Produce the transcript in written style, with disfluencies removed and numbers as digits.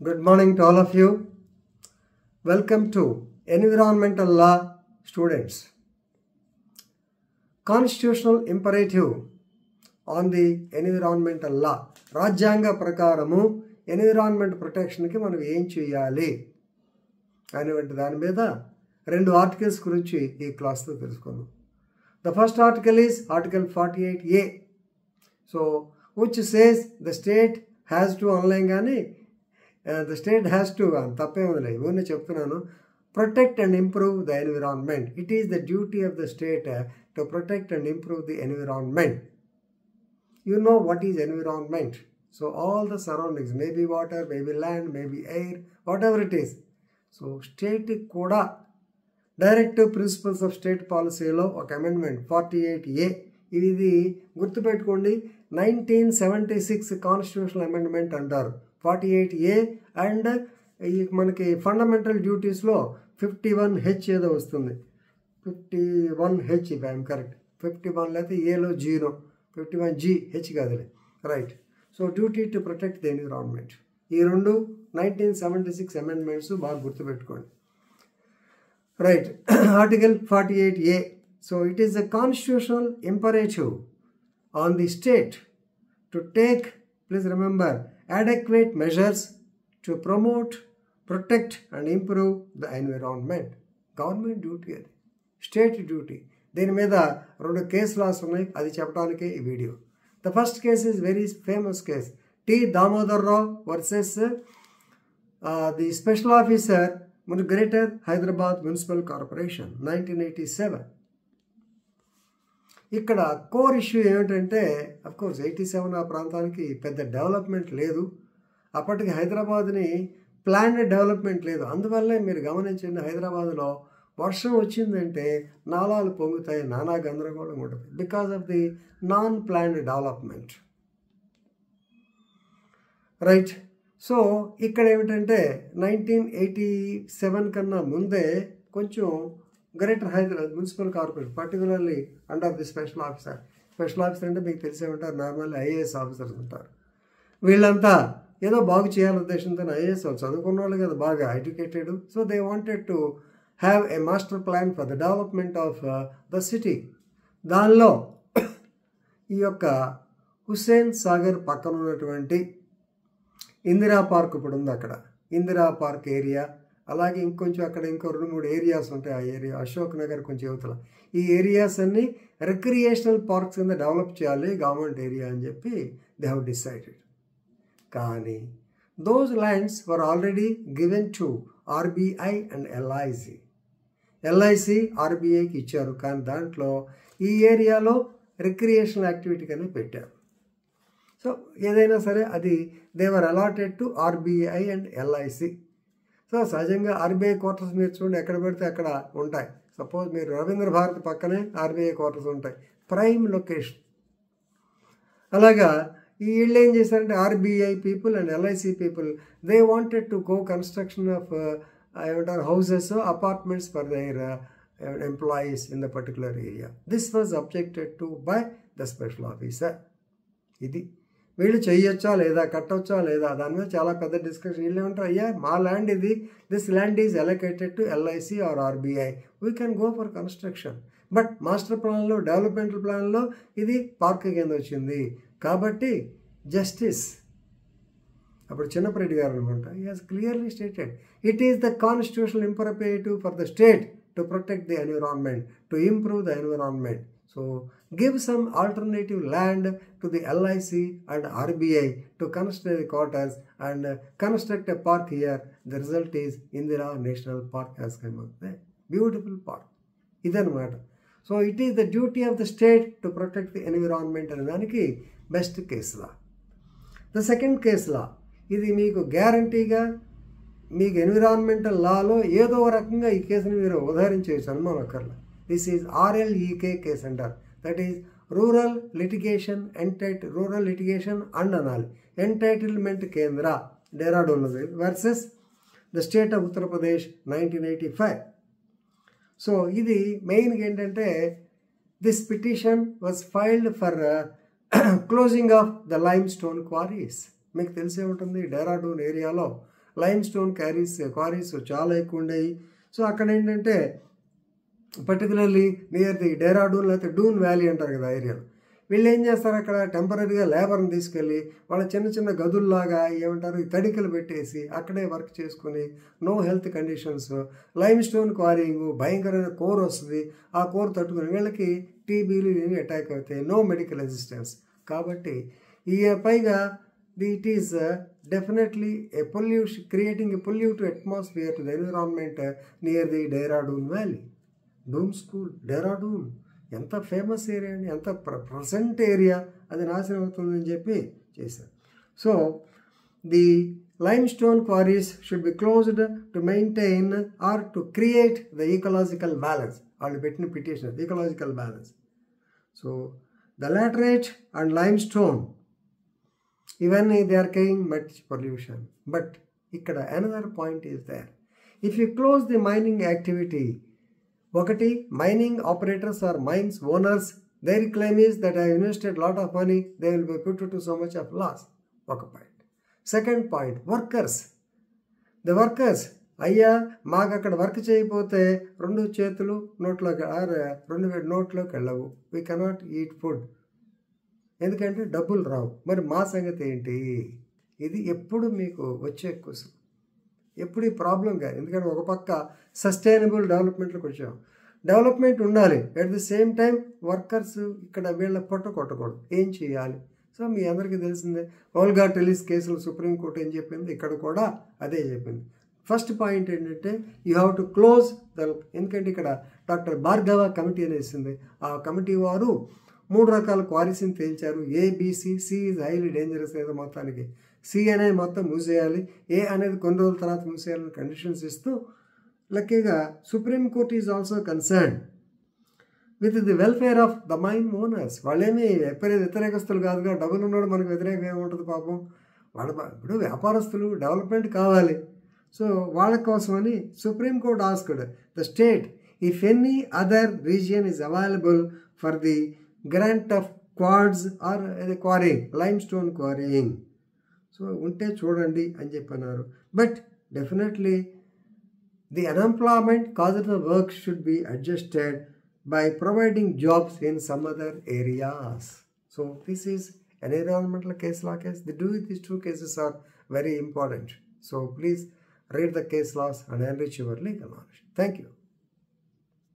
Good morning to all of you. Welcome to Environmental Law students. Constitutional imperative on the environmental law. రాజ్యాంగ ప్రకారము environment ప్రొటెక్షన్కి మనం ఏం చేయాలి అనేటువంటి దాని మీద రెండు ఆర్టికల్స్ గురించి ఈ క్లాస్లో తెలుసుకుందాం. The first article is Article 48A. So, which says the state has to online కానీ the state has to తప్పే ఉందిలే ఇవన్నీ చెప్తున్నాను. Protect and improve the environment. It is the duty of the state to protect and improve the environment. You know what is environment. So all the surroundings, maybe water, maybe land, maybe air, whatever it is. So state kuda directive principles of state policy lo ఒక amendment 48A ఇది గుర్తుపెట్టుకోండి 1976 constitutional amendment అంటారు 48A and మనకి fundamental డ్యూటీస్లో 51H ఏదో వస్తుంది 51H if I am correct 51 లేకపోతే ఏలో 0 51G H కాదులే right. So duty to protect the environment ఈ రెండు 1976 అమెండ్మెంట్స్ బాగా గుర్తుపెట్టుకోండి right. Article 48A. So it is a constitutional imperative on the state to take, please remember, adequate measures to promote, protect and improve the environment. Government duty అది state duty. దీని మీద రెండు case laws ఉన్నాయి, అది చెప్పడానికే ఈ video. The first case is very famous case, T Damodar Rao versus the special officer greater Hyderabad municipal corporation 1987. ఇక్కడ core issue ఏమిటంటే అఫ్కోర్స్ 87 ఆ ప్రాంతానికి పెద్ద డెవలప్మెంట్ లేదు, అప్పటికి హైదరాబాద్ని ప్లాన్డ్ డెవలప్మెంట్ లేదు. అందువల్లే మీరు గమనించండి హైదరాబాద్లో వర్షం వచ్చిందంటే నాలాలు పొంగుతాయి, నానా గందరగోళం ఉంటుంది because of the non planned development right. So ఇక్కడ ఏమిటంటే 1987 కన్నా ముందే కొంచెం greater Hyderabad municipal corporation particularly under the special officer. Special officer అంటే మీకు తెలిసే ఉంటారు, నార్మల్లీ ఐఏఎస్ ఆఫీసర్స్ ఉంటారు. వీళ్ళంతా ఏదో బాగు చేయాలనే ఉద్దేశంతో ఐఏఎస్ వాళ్ళు చదువుకున్న వాళ్ళు కదా, బాగా educated. So they wanted to have a master plan for the development of the city. దానిలో ఈ యొక్క హుస్సేన్ సాగర్ పక్కన ఉన్నటువంటి ఇందిరా పార్క్ ఇప్పుడు ఉంది, అక్కడ ఇందిరా పార్క్ ఏరియా, అలాగే ఇంకొంచెం అక్కడ ఇంకో 2-3 ఏరియాస్ ఉంటాయి. ఆ ఏరియా అశోక్ నగర్ కొంచెం యువతల ఈ ఏరియాస్ అన్ని రిక్రియేషనల్ పార్క్స్ కింద డెవలప్ చేయాలి గవర్నమెంట్ ఏరియా అని చెప్పి దే హ్యావ్ డిసైడెడ్. కానీ those lands were already given to RBI and LIC. LIC ఆర్బీఐకి ఇచ్చారు, కానీ దాంట్లో ఈ ఏరియాలో రిక్రియేషనల్ యాక్టివిటీ కానీ పెట్టారు. సో ఏదైనా సరే అది they were allotted to RBI and LIC. So సహజంగా ఆర్బీఐ క్వార్టర్స్ మీరు చూడండి ఎక్కడ పెడితే అక్కడ ఉంటాయి. సపోజ్ మీరు రవీంద్ర భారతి పక్కనే ఆర్బీఐ క్వార్టర్స్ ఉంటాయి, ప్రైమ్ లొకేషన్. అలాగా ఈ వీళ్ళు ఏం చేశారంటే RBI people and LIC people they wanted to go construction of ఏమంటారు houses apartments for their employees in the particular area. This was objected to by the special officer. ఇది వీళ్ళు చేయొచ్చా లేదా, కట్టొచ్చా లేదా, దాని మీద చాలా పెద్ద డిస్కషన్. వీళ్ళు ఏమంటారు, అయ్యా మా ల్యాండ్ ఇది, this land is allocated to LIC or RBI, we can go for construction. But master ప్లాన్లో డెవలప్మెంటల్ ప్లాన్లో ఇది పార్క్ కింద వచ్చింది కాబట్టి జస్టిస్ అప్పుడు చిన్నపరెడ్డి గారు అనమాట, he has clearly stated it is the constitutional imperative for the state to protect the environment, to improve the environment. So give some alternative land to the LIC and RBI to construct the quarters and construct a park here. The result is Indira National Park has come up there. Beautiful park. Idanamata. So it is the duty of the state to protect the environment and daniki best case law. The second case law ఇది మీకు గ్యారంటీగా మీకు environmental లాలో ఏదో రకంగా ఈ కేసుని మీరు ఉదాహరించవచ్చు అనుమానం అక్కర్లా. దిస్ ఈజ్ RLEK కేస్ అంటారు, that is rural litigation and అనాలి ఎంటైటిల్మెంట్ కేంద్ర Dehradun versus the state of Uttar Pradesh 1985. So ఇది మెయిన్గా ఏంటంటే this petition was filed for closing of the lime stone queries. మీకు తెలిసే ఉంటుంది డెహ్రాడూన్ ఏరియాలో లైమ్ స్టోన్ క్వారీస్ చాలా ఎక్కువ ఉండేవి. సో అక్కడ ఏంటంటే పర్టికులర్లీ నియర్ ది డెహ్రాడూన్ లేకపోతే డూన్ వ్యాలీ అంటారు కదా ఏరియాలో, వీళ్ళు ఏం చేస్తారు, అక్కడ టెంపరీగా లేబర్ని తీసుకెళ్ళి వాళ్ళ చిన్న చిన్న గదుల్లాగా ఏమంటారు ఈ తడికలు పెట్టేసి అక్కడే వర్క్ చేసుకుని, నో హెల్త్ కండిషన్స్, లైమ్ స్టోన్ క్వారీయింగ్, భయంకరమైన కోర్ వస్తుంది, ఆ కోర్ తట్టుకుని వీళ్ళకి టీబీలు ఇవి అటాక్ అవుతాయి, నో మెడికల్ అసిస్టెన్స్. కాబట్టి ఈ పైగా it is definitely a pollution, creating a pollutive atmosphere to the environment near the Dehradun valley. Doon school, Dehradun ఎంత ఫేమస్ ఏరియా అండి, ఎంత ప్రజెంట్ ఏరియా, అది నాశనం అవుతుందని చెప్పి చేశారు. So the limestone quarries should be closed to maintain or to create the ecological balance. వాళ్ళు పెట్టిన petition ecological balance. So the laterite and limestone ఇవన్నీ they are causing much pollution. But ఇక్కడ another point is there, if you close the mining activity, ఒకటి mining operators or mines owners, their claim is that I invested lot of money, they will be put to so much of loss. ఒక point. Second point, workers. The workers, అయ్యా మాకు అక్కడ work చేయకపోతే 2 చేతులు నోట్లోకి 2 నోట్లోకి వెళ్ళవు, వీ కెనాట్ ఈట్ ఫుడ్, ఎందుకంటే డబ్బులు రావు. మరి మా సంగతి ఏంటి? ఇది ఎప్పుడు మీకు వచ్చే క్వశ్చన్, ఎప్పుడు ఈ ప్రాబ్లం కాదు. ఎందుకంటే ఒక పక్క సస్టైనబుల్ డెవలప్మెంట్లోకి వచ్చాం, డెవలప్మెంట్ ఉండాలి, at the same time workers ఇక్కడ వీళ్ళ పొట్ట కొట్టకూడదు. ఏం చేయాలి? సో మీ అందరికీ తెలిసిందే, ఓల్గా టెలిస్ కేసులు సుప్రీంకోర్టు ఏం చెప్పింది, ఇక్కడ కూడా అదే చెప్పింది. ఫస్ట్ పాయింట్ ఏంటంటే you have to close the, ఎందుకంటే ఇక్కడ డాక్టర్ భార్గవ కమిటీ అనేసింది, ఆ కమిటీ వారు 3 రకాల క్వారీస్ని తేల్చారు. A B C, C is highly dangerous ఏదో మొత్తానికి, సి అనేది మొత్తం మూసేయాలి, ఏ అనేది కొన్ని రోజుల తర్వాత మూసేయాలని కండిషన్స్ ఇస్తూ, లక్కీగా supreme court is also concern with the welfare of the mine owners. వాళ్ళేమీ ఎప్పుడైతే వ్యతిరేకస్తులు కాదుగా, డబ్బులు ఉన్నాడు మనకు వ్యతిరేకం ఏముంటుంది పాపం, వాళ్ళ ఇప్పుడు వ్యాపారస్తులు డెవలప్మెంట్ కావాలి. సో వాళ్ళ కోసమని supreme court asked the state if any other region is available for the grant of quarries or quarrying, lime stone quarrying. So ఉంటే చూడండి అని చెప్పన్నారు. But definitely the unemployment cause of the work should be adjusted by providing jobs in some other areas. So this is an environmental case law case. These 2 cases are very important. So please read the case laws and enrich your legal knowledge. Thank you.